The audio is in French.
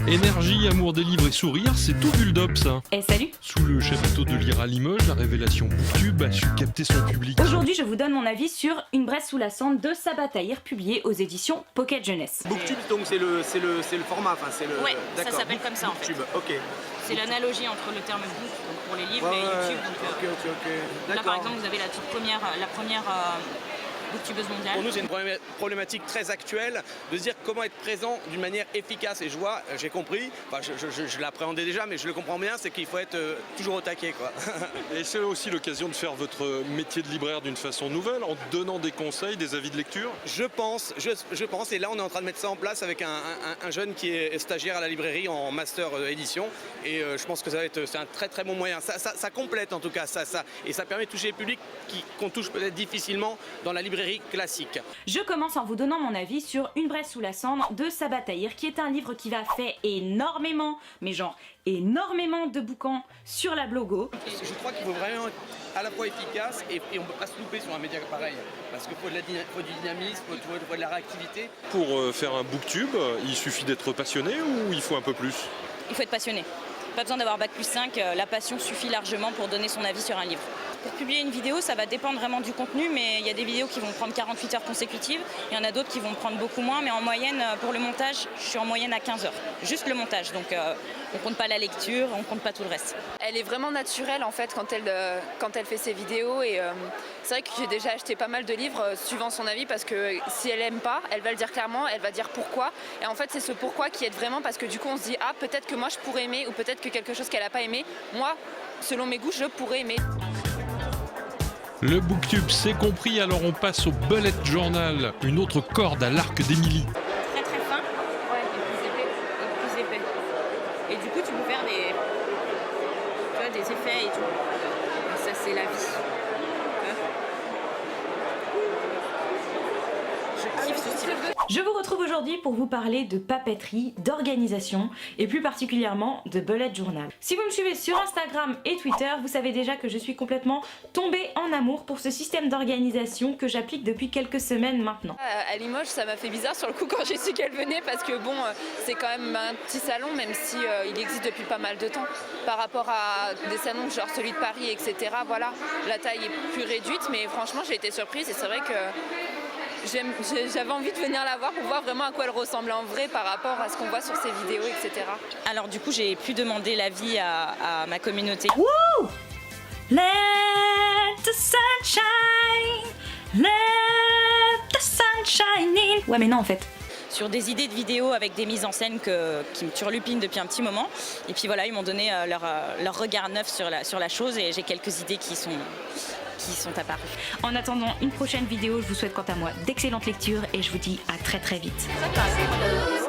Énergie, amour des livres et sourire, c'est tout Bulldop ça. Eh salut! Sous le chapiteau de Lire à Limoges, la révélation Booktube a su capter son public. Aujourd'hui, je vous donne mon avis sur Une Bresse sous la cendre de Sabah Tahir, publié aux éditions Pocket Jeunesse. Booktube, donc c'est le format, enfin c'est le. Ouais, ça d'accord. s'appelle comme ça en fait. Booktube, ok. C'est l'analogie entre le terme book donc pour les livres Ouais, et ouais, YouTube. Donc, ok. là D'accord. par exemple vous avez la première booktubeuse mondiale. Pour nous, c'est une problématique très actuelle de se dire comment être présent d'une manière efficace. Et je vois, j'ai compris, enfin, je l'appréhendais déjà, mais je le comprends bien, c'est qu'il faut être toujours au taquet, quoi. Et c'est aussi l'occasion de faire votre métier de libraire d'une façon nouvelle, en donnant des conseils, des avis de lecture. Je pense, et là on est en train de mettre ça en place avec un jeune qui est stagiaire à la librairie en master édition. Et je pense que c'est un très très bon moyen. Ça complète en tout cas, et ça permet de toucher les publics qu'on touche peut-être difficilement dans la librairie classique. Je commence en vous donnant mon avis sur Une Bresse sous la cendre de Sabah Tahir, qui est un livre qui va faire énormément, mais genre énormément de boucans sur la blogo. Je crois qu'il faut vraiment être à la fois efficace et on ne peut pas se louper sur un média pareil. Parce qu'il faut du dynamisme, il faut de la réactivité. Pour faire un Booktube, il suffit d'être passionné ou il faut un peu plus? Il faut être passionné. Pas besoin d'avoir bac plus 5, la passion suffit largement pour donner son avis sur un livre. Pour publier une vidéo, ça va dépendre vraiment du contenu, mais il y a des vidéos qui vont prendre 48 heures consécutives, il y en a d'autres qui vont prendre beaucoup moins, mais en moyenne, pour le montage, je suis en moyenne à 15 heures. Juste le montage, donc on compte pas la lecture, on compte pas tout le reste. Elle est vraiment naturelle en fait quand elle fait ses vidéos et c'est vrai que j'ai déjà acheté pas mal de livres suivant son avis parce que si elle aime pas, elle va le dire clairement, elle va dire pourquoi et en fait c'est ce pourquoi qui aide vraiment parce que du coup on se dit ah peut-être que moi je pourrais aimer ou peut-être que quelque chose qu'elle a pas aimé, moi selon mes goûts je pourrais aimer. Le Booktube c'est compris, alors on passe au Bullet Journal, une autre corde à l'arc d'Émilie. Très très fin, ouais, et plus épais. Et du coup tu peux faire des effets et tout. Ça c'est la vie. Je kiffe ce style. Je vous retrouve aujourd'hui pour vous parler de papeterie, d'organisation et plus particulièrement de Bullet Journal. Si vous me suivez sur Instagram et Twitter, vous savez déjà que je suis complètement tombée en amour pour ce système d'organisation que j'applique depuis quelques semaines maintenant. À Limoges ça m'a fait bizarre sur le coup quand j'ai su qu'elle venait parce que bon c'est quand même un petit salon même si il existe depuis pas mal de temps. Par rapport à des salons genre celui de Paris etc. Voilà, la taille est plus réduite mais franchement j'ai été surprise et c'est vrai que j'avais envie de venir la voir pour voir vraiment à quoi elle ressemble en vrai par rapport à ce qu'on voit sur ses vidéos, etc. Alors du coup, j'ai pu demander l'avis à ma communauté. Woo! Let the sunshine, let the sunshine in. Ouais mais non en fait. Sur des idées de vidéos avec des mises en scène qui me turlupinent depuis un petit moment. Et puis voilà, ils m'ont donné leur regard neuf sur la chose et j'ai quelques idées qui sont apparues. En attendant une prochaine vidéo, je vous souhaite quant à moi d'excellentes lectures et je vous dis à très très vite. Ça passe.